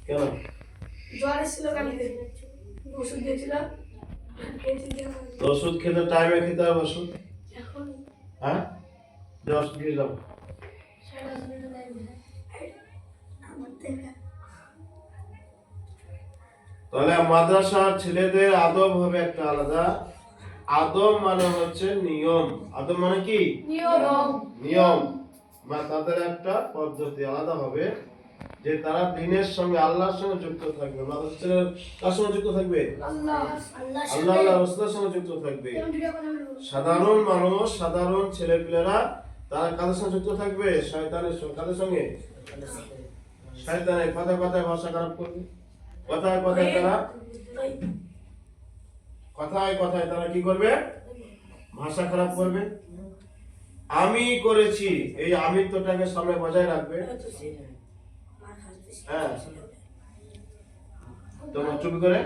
কেন? জ্বর এসেছিল কালকে, ওষুধ দিয়েছিল, ওষুধ খেতে টাইমে খেতে হবে ওষুধ। এখন হ্যাঁ, যে ওষুধ দিয়ে যাও। তাহলে মাদ্রাসার ছেলেদের আদব হবে একটা আলাদা। আদব মানে হচ্ছে নিয়ম। আদব মানে কি? নিয়ম বা তাদের একটা পদ্ধতি আলাদা হবে, যে তারা দিনের সঙ্গে আল্লাহর সঙ্গে যুক্ত থাকবে। মাদ্রাসার ছেলে কার সঙ্গে যুক্ত থাকবে? আল্লাহ রাসূলের সঙ্গে যুক্ত থাকবে। সাধারণ মানুষ, সাধারণ ছেলেপিলেরা তারা কাদের সঙ্গে যুক্ত থাকবে? শয়তানের সঙ্গে। কাদের সঙ্গে? শয়তানের কথায় কথায় ভাষা খারাপ করবে, কথায় কথায় তারা কি করবে? ভাষা খারাপ করবে। আমি করেছি, এই আমিত্বটাকে সামনে বজায় রাখবে। হ্যাঁ, তোমরা চুপ করে